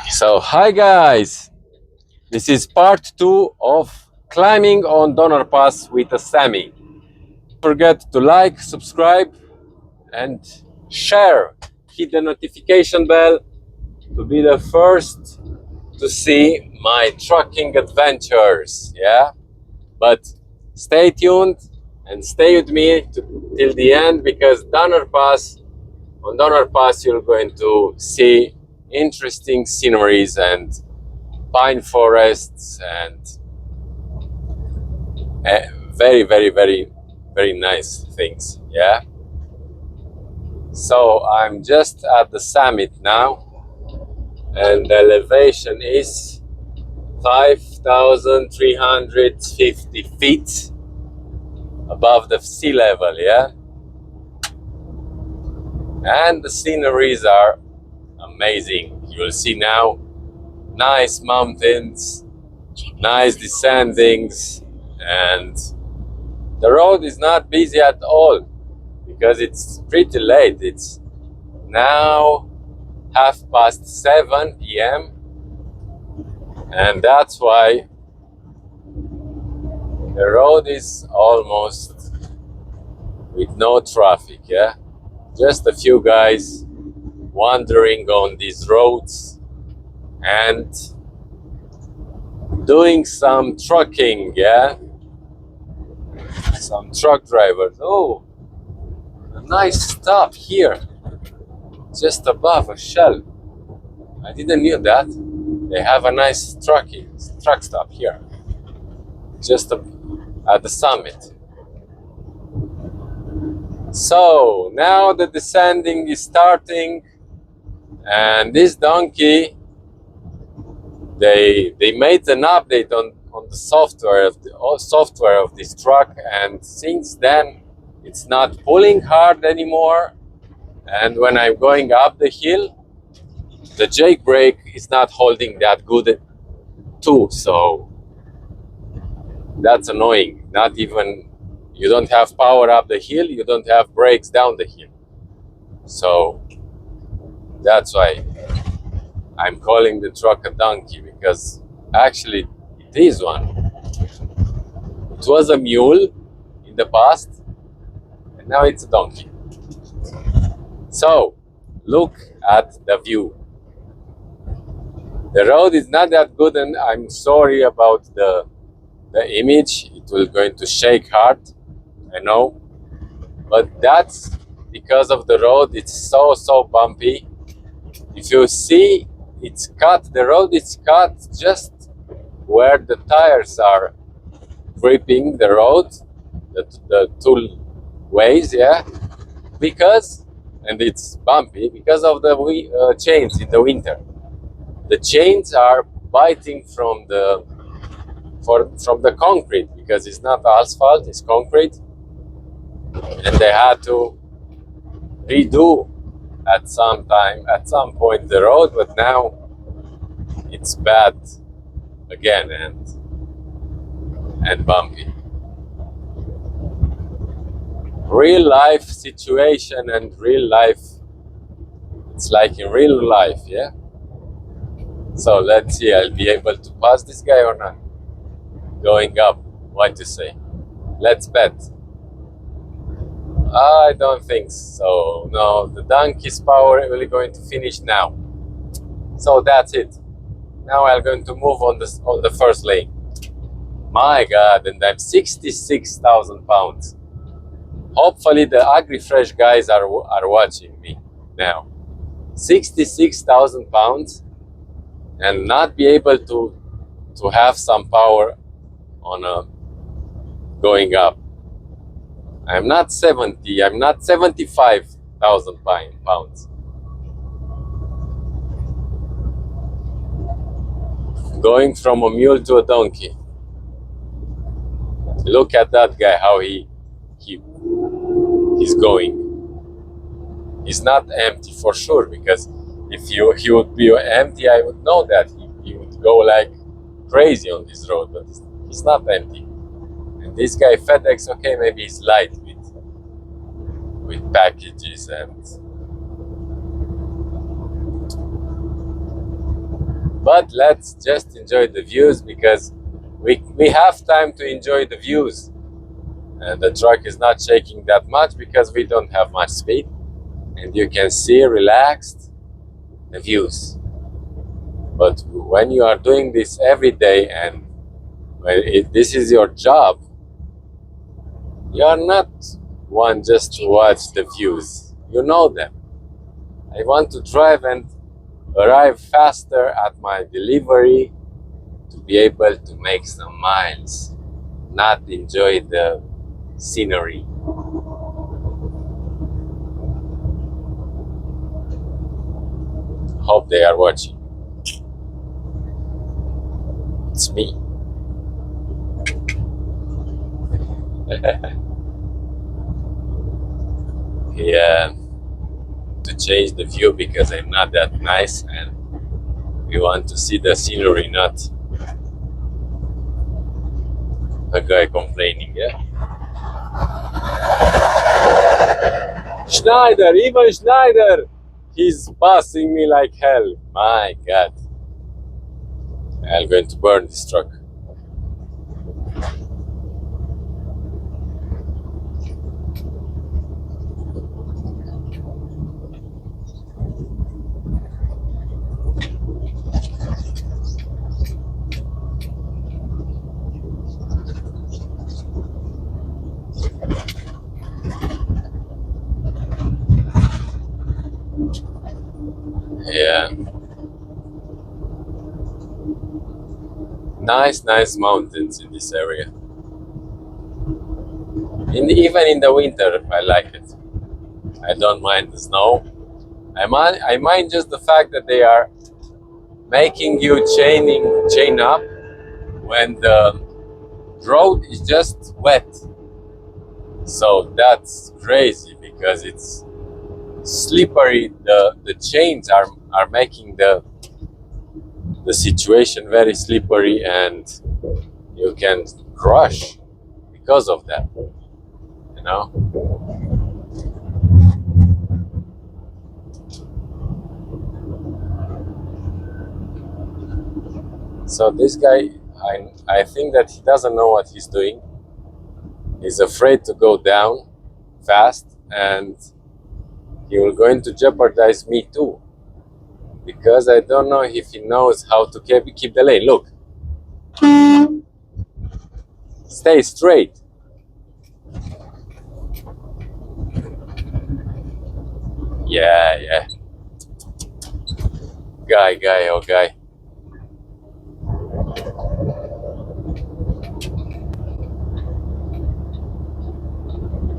So, hi guys, this is part 2 of climbing on Donner Pass with a Sammy. Don't forget to like, subscribe, and share. Hit the notification bell to be the first to see my trucking adventures. Yeah, but stay tuned and stay with me till the end because on Donner Pass, you're going to see interesting sceneries and pine forests and very, very, very, very nice things. Yeah. So I'm just at the summit now, and the elevation is 5,350 feet above the sea level. Yeah. And the sceneries are amazing. You will see now nice mountains, nice descendings, and the road is not busy at all because it's pretty late. It's now 7:30 p.m. and that's why the road is almost with no traffic. Yeah, just a few guys wandering on these roads and doing some trucking. Yeah, some truck drivers. Oh, a nice stop here just above a shell. I didn't knew that. They have a nice truck stop here, just at the summit. So now the descending is starting, and this donkey, they made an update on the software of this truck, and since then it's not pulling hard anymore. And when I'm going up the hill, the jake brake is not holding that good too. So that's annoying. Not even you don't have power up the hill, you don't have brakes down the hill. So that's why I'm calling the truck a donkey, because actually it is one. It was a mule in the past, and now it's a donkey. So look at the view. The road is not that good, and I'm sorry about the image. It will going to shake hard, I know, but that's because of the road. It's so bumpy. If you see, it's cut. The road is cut just where the tires are gripping the road, the two ways. Yeah, because, and it's bumpy because of the chains in the winter. The chains are biting from the concrete, because it's not asphalt, it's concrete, and they had to redo at some point the road, but now it's bad again and bumpy. Real life situation and real life, it's like in real life. Yeah, so let's see, I'll be able to pass this guy or not. Going up, what to say? Let's bet. I don't think so. No, the donkey's power is really going to finish now. So that's it. Now I'm going to move on the first lane. My God, and I'm 66,000 pounds. Hopefully the AgriFresh guys are watching me now. 66,000 pounds and not be able to have some power on a going up. I'm not 70, I'm not 75,000 pounds. Going from a mule to a donkey. Look at that guy, how he's going. He's not empty for sure, because if he would be empty, I would know that he would go like crazy on this road, but he's not empty. And this guy FedEx, okay, maybe he's light with packages, and But let's just enjoy the views, because we have time to enjoy the views. And the truck is not shaking that much because we don't have much speed. And you can see relaxed the views. But when you are doing this every day, and when this is your job, you are not one just to watch the views. You know them. I want to drive and arrive faster at my delivery to be able to make some miles, not enjoy the scenery. Hope they are watching. It's me. Yeah, to change the view because I'm not that nice, and we want to see the scenery, not a guy complaining. Yeah, Schneider, even Schneider, he's passing me like hell. My God, I'm going to burn this truck. Yeah, nice mountains in this area. Even in the winter, I like it. I don't mind the snow. I mind just the fact that they are making you chain up when the road is just wet. So that's crazy because it's slippery. The chains are making the situation very slippery, and you can crush because of that. You know. So this guy, I think that he doesn't know what he's doing. He's afraid to go down fast, and he will going to jeopardize me too. Because I don't know if he knows how to keep the lane. Look, stay straight. Yeah. Guy.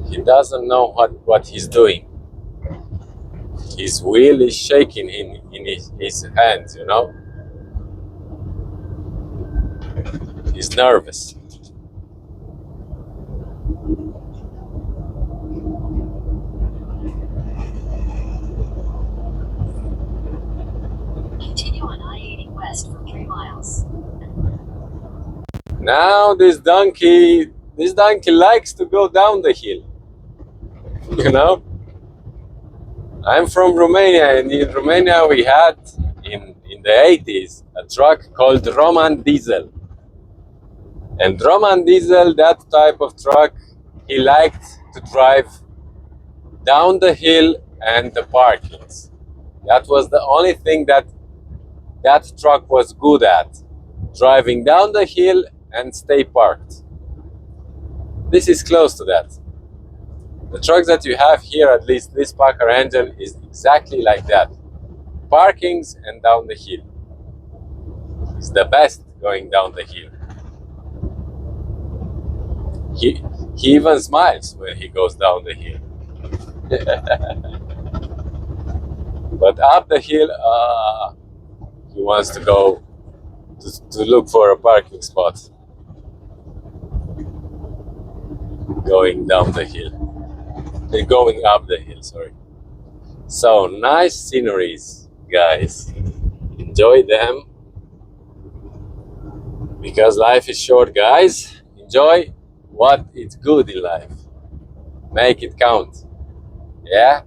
He doesn't know what he's doing. His wheel is shaking in his hands, you know? He's nervous. Continue on I-80 west for 3 miles. Now this donkey likes to go down the hill. You know? I'm from Romania, and in Romania we had in the 80s a truck called Roman Diesel. And Roman Diesel, that type of truck, he liked to drive down the hill and the parkings. That was the only thing that truck was good at, driving down the hill and stay parked. This is close to that. The trucks that you have here, at least this Packer engine, is exactly like that. Parkings and down the hill. It's the best going down the hill. He even smiles when he goes down the hill. But up the hill, he wants to go to look for a parking spot. Going down the hill. Going up the hill, sorry. So, nice sceneries, guys. Enjoy them. Because life is short, guys. Enjoy what is good in life. Make it count. Yeah?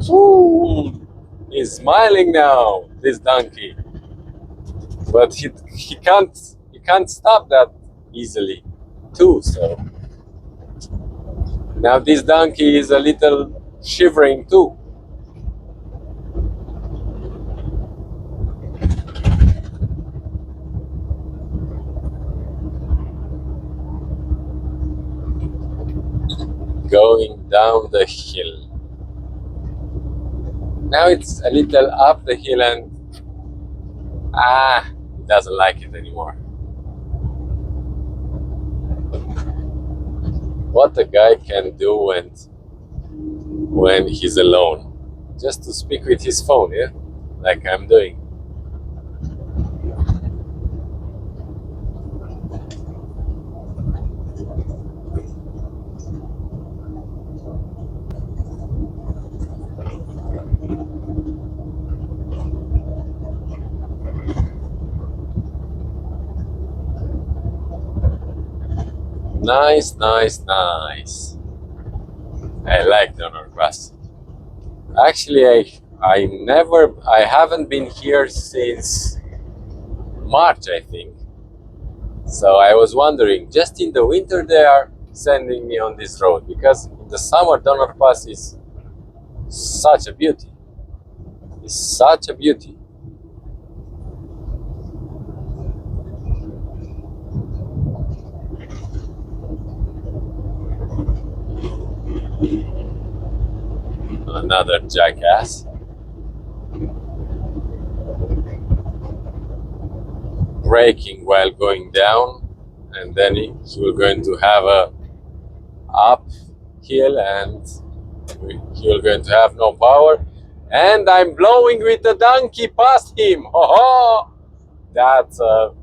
Ooh, he's smiling now, this donkey. But he can't stop that easily too. So now this donkey is a little shivering too. Going down the hill. Now it's a little up the hill and he doesn't like it anymore. What a guy can do when he's alone. Just to speak with his phone, yeah? Like I'm doing. Nice, nice, nice. I like the underpass. Actually, I haven't been here since March, I think. So I was wondering, just in the winter they are sending me on this road because in the summer Donner Pass is such a beauty. It's such a beauty. Another jackass. Braking while going down, and then he will going to have a uphill and he will going to have no power. And I'm blowing with the donkey past him. Oh, that's a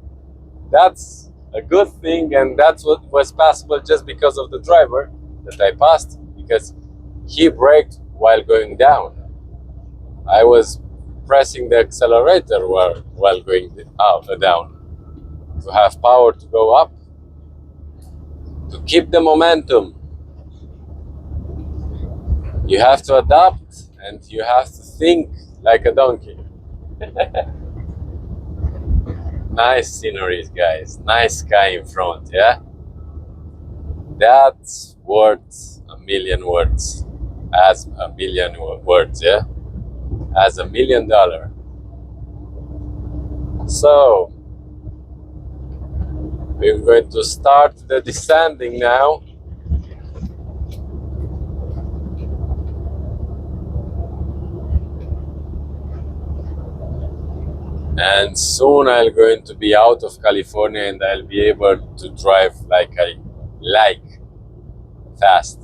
good thing, and that's what was possible just because of the driver that I passed, because he braked while going down. I was pressing the accelerator while going down to have power to go up, to keep the momentum. You have to adapt and you have to think like a donkey. Nice sceneries, guys. Nice sky in front, yeah? That's worth a million words. As a million words, yeah? As $1 million. So, we're going to start the descending now. And soon I'm going to be out of California and I'll be able to drive like I like, fast.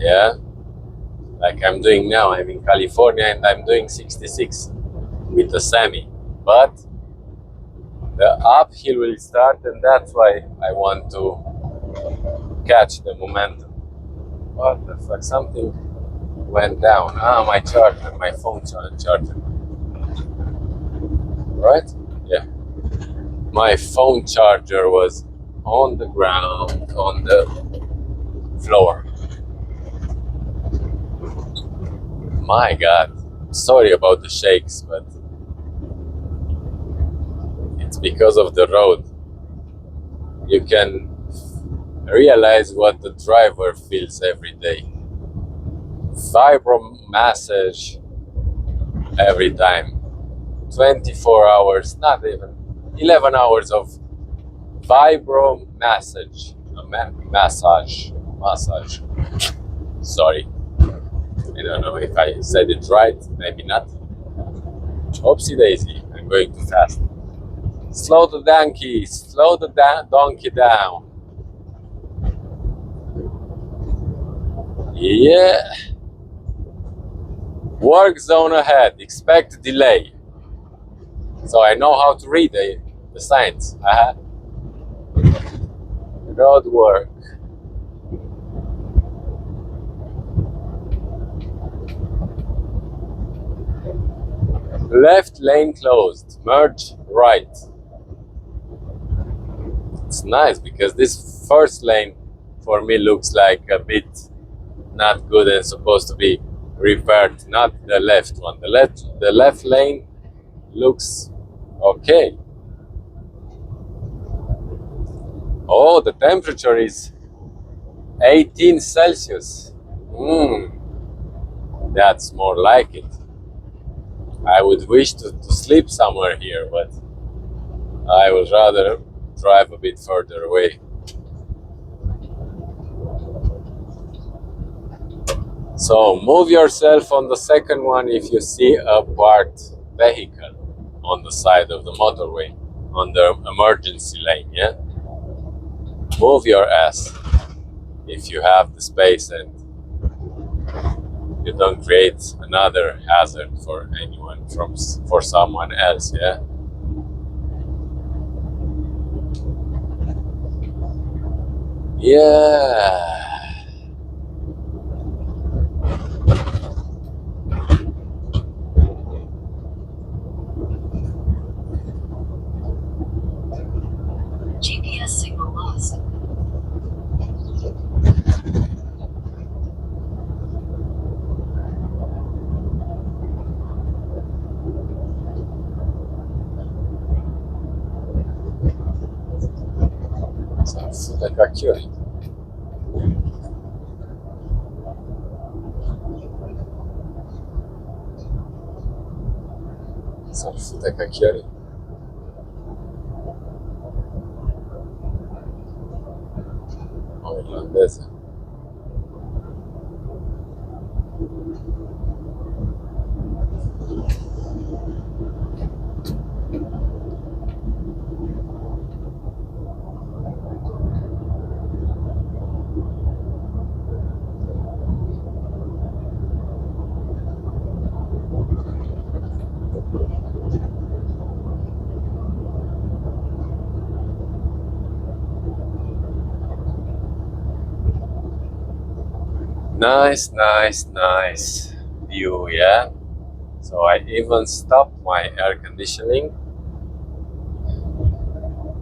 Yeah? Like I'm doing now. I'm in California and I'm doing 66 with the semi. But the uphill will start, and that's why I want to catch the momentum. What the fuck? Something went down. My charger, my phone charger. Right? Yeah. My phone charger was on the ground, on the floor. My God. Sorry about the shakes, but it's because of the road. You can realize what the driver feels every day. Vibro massage every time. 24 hours, not even 11 hours of vibro massage. Massage. Sorry. I don't know if I said it right, maybe not. Oopsie daisy, I'm going too fast. Slow the donkey down. Yeah. Work zone ahead, expect delay. So I know how to read the signs. Road work. Left lane closed, merge right. It's nice because this first lane for me looks like a bit not good and supposed to be repaired, not the left one. The left lane looks okay. Oh, the temperature is 18 Celsius. That's more like it. I would wish to sleep somewhere here, but I would rather drive a bit further away. So move yourself on the second one if you see a parked vehicle on the side of the motorway, on the emergency lane, yeah? Move your ass if you have the space and you don't create another hazard for anyone, for someone else, yeah? Yeah. GPS signal lost. Să ca chiori. Să fute ca chiori. O irlandeză. Nice, nice, nice view, yeah? So I even stopped my air conditioning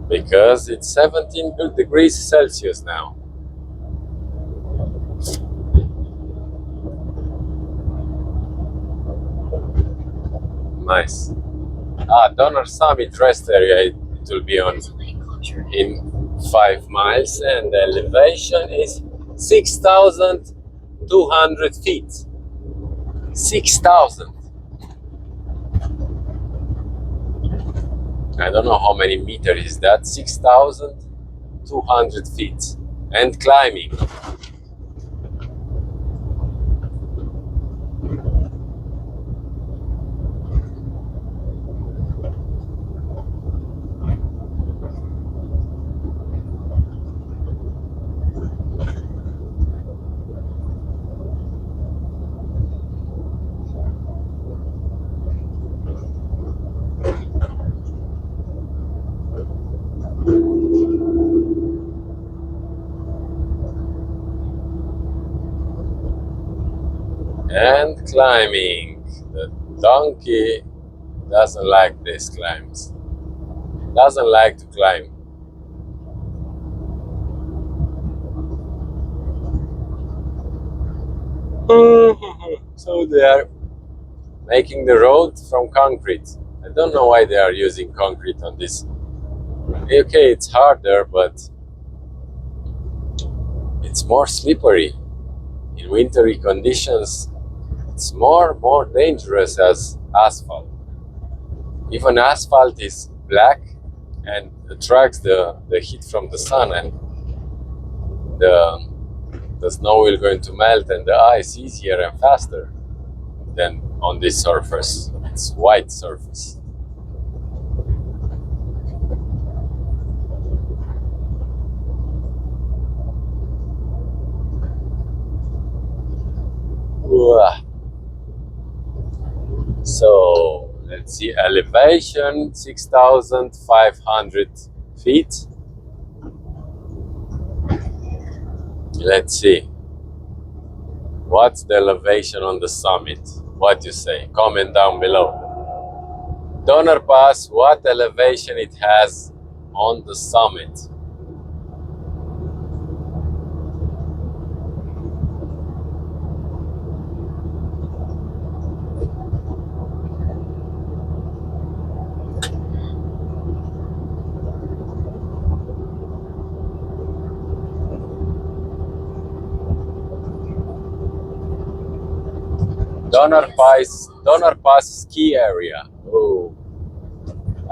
because it's 17 degrees Celsius now. Nice. Donner Summit rest area, it will be on in 5 miles, and the elevation is 6,200 feet. 6,000. I don't know how many meters is that. 6,200 feet and climbing. And climbing. The donkey doesn't like these climbs. Doesn't like to climb. So they are making the road from concrete. I don't know why they are using concrete on this. Okay, it's harder, but it's more slippery. In wintry conditions, it's more dangerous as asphalt. Even asphalt is black and attracts the heat from the sun, and the snow will going to melt and the ice easier and faster than on this surface. It's white surface. So let's see, elevation 6,500 feet. Let's see, what's the elevation on the summit? What you say? Comment down below. Donner Pass, what elevation it has on the summit? Donner Pass ski area. Oh,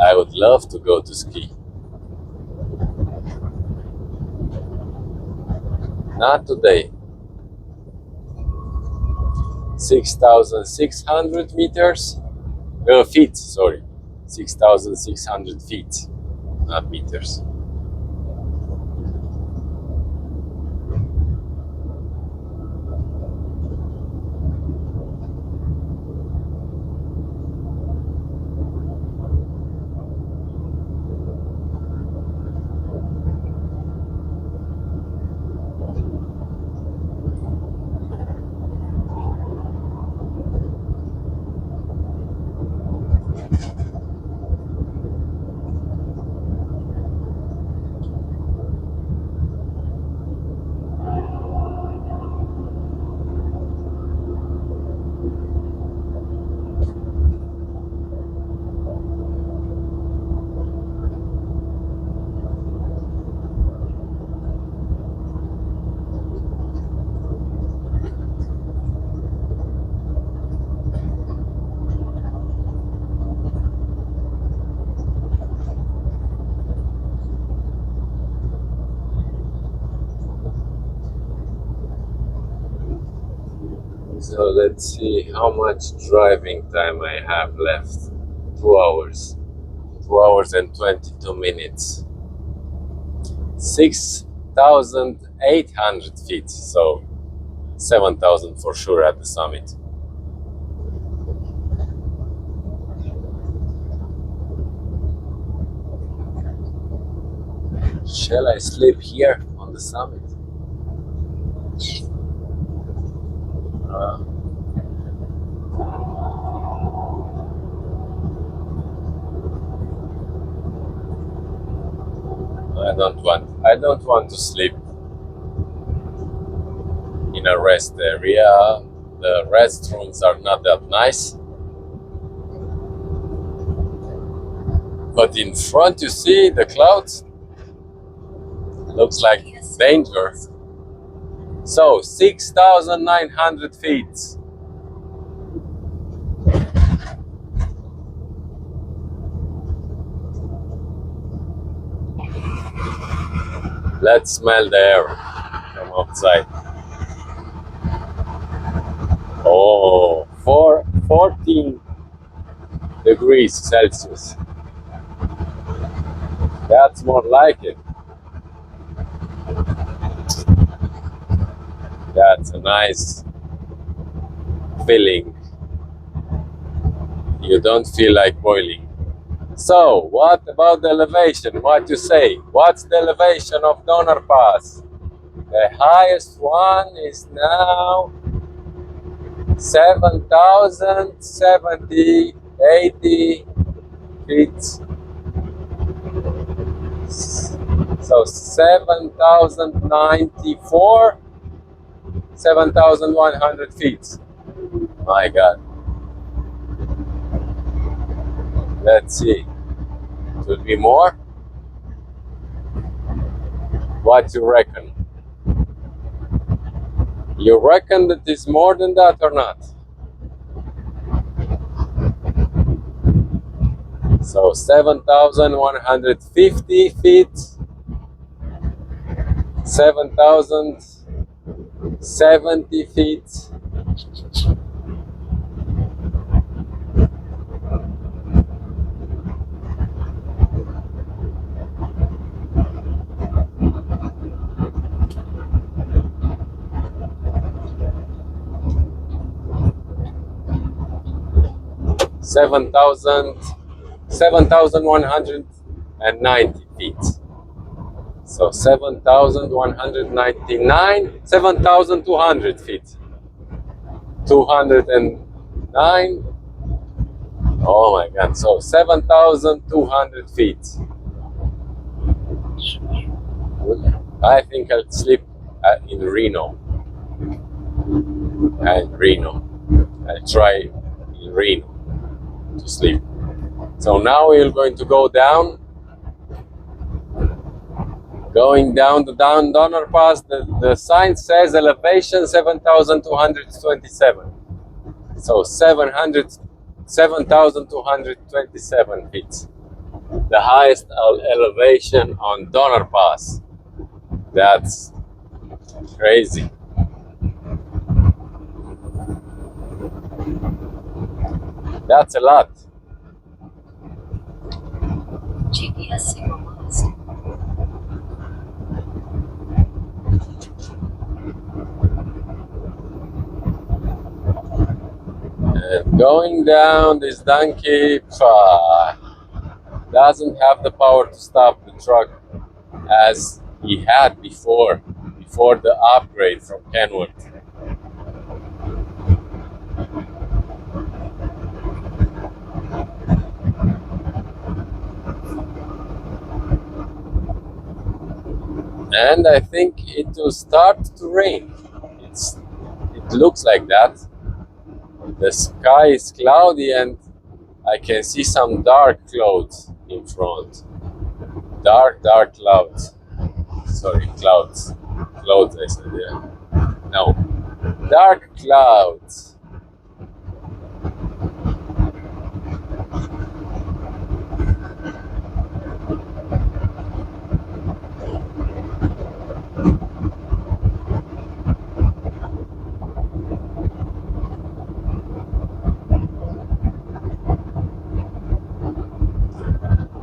I would love to go to ski. Not today. 6,600 meters. Feet, sorry. 6,600 feet, not meters. So let's see how much driving time I have left. 2 hours. 2 hours and 22 minutes. 6,800 feet, so 7,000 for sure at the summit. Shall I sleep here on the summit? I don't want to sleep in a rest area. The restrooms are not that nice. But in front you see the clouds. Looks like danger. So 6,900 feet. Let's smell the air from outside. Oh, 14 degrees Celsius. That's more like it. That's a nice feeling. You don't feel like boiling. So, what about the elevation? What you say? What's the elevation of Donner Pass? The highest one is now 7,070, 80 feet. So 7,094, 7,100 feet. My God. Let's see. Should be more? What you reckon? You reckon that it's more than that or not? So 7,150 feet, 7,070 feet. Seven thousand 190 feet. So 7,199, 7,200 feet. 209. Oh my God. So 7,200 feet. I think I'll sleep in Reno. I'll try in Reno to sleep. So now we're going to go down. Going down the Donner Pass. The sign says elevation 7,227. So 7,227 feet. The highest elevation on Donner Pass. That's crazy. That's a lot. GPS signal lost. And going down this donkey doesn't have the power to stop the truck as he had before the upgrade from Kenworth. And I think it will start to rain. It looks like that. The sky is cloudy and I can see some dark clouds in front. Dark clouds. Sorry, clouds. Clouds, I said, yeah. No. Dark clouds.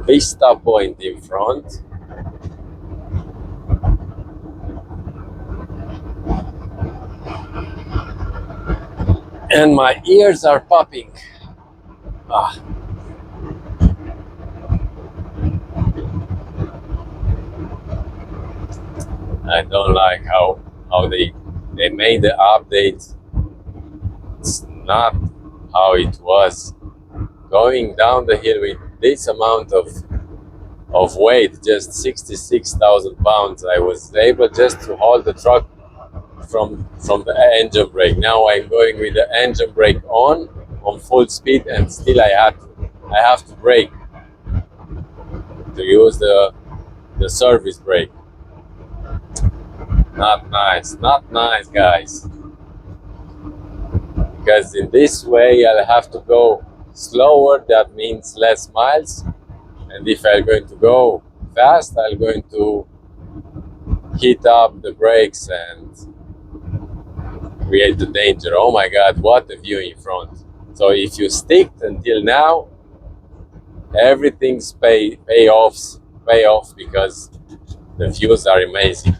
Vista Point in front. And my ears are popping. Ah. I don't like how they made the update. It's not how it was. Going down the hill with this amount of weight, just 66,000 pounds, I was able just to hold the truck from the engine brake. Now I'm going with the engine brake on full speed, and still I have to brake to use the service brake. Not nice, guys. Because in this way I'll have to go slower. That means less miles. And if I'm going to go fast, I'm going to heat up the brakes and create the danger. Oh my God, what a view in front. So if you stick until now, everything's pay off because the views are amazing.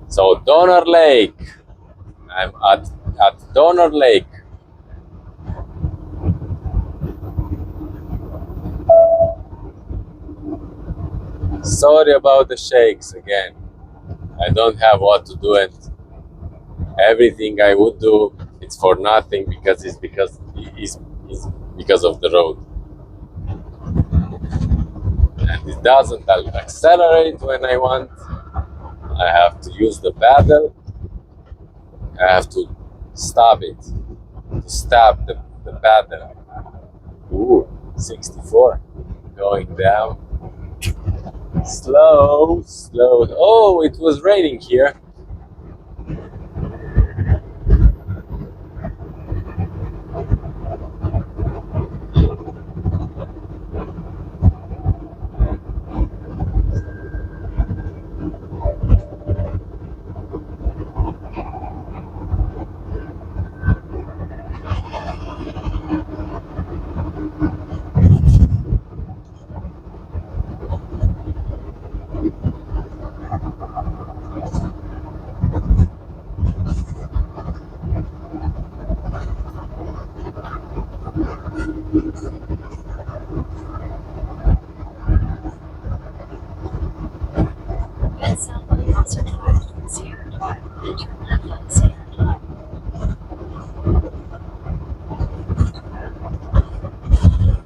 So Donner Lake. I'm at Donner Lake. Sorry about the shakes again. I don't have what to do, and everything I would do, it's for nothing because it's because of the road. And it doesn't accelerate when I want. I have to use the pedal. I have to stop it, to stop the pedal. Ooh, 64, going down. Slow. Oh, it was raining here. Head south on Rosser Drive, Sierra Drive, and turn left on Sierra Drive.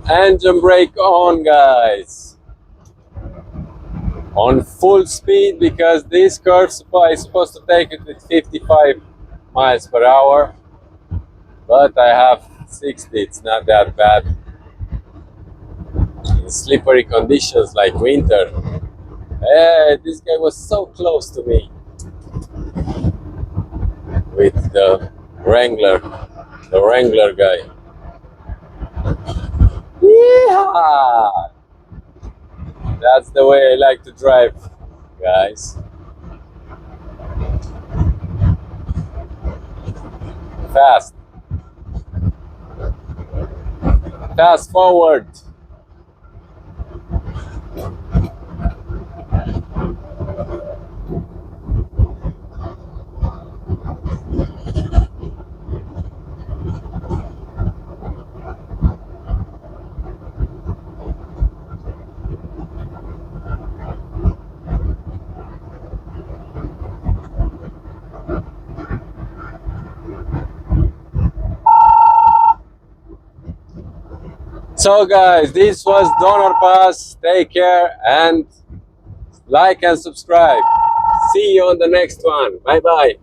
Engine brake on, guys. On full speed, because this curve is supposed to take it with 55 miles per hour. But I have 60, it's not that bad. In slippery conditions like winter. Hey, this guy was so close to me with the Wrangler. The Wrangler guy. Yeah, that's the way I like to drive, guys. Fast, fast forward. So, guys, this was Donor Pass. Take care and like and subscribe. See you on the next one. Bye bye.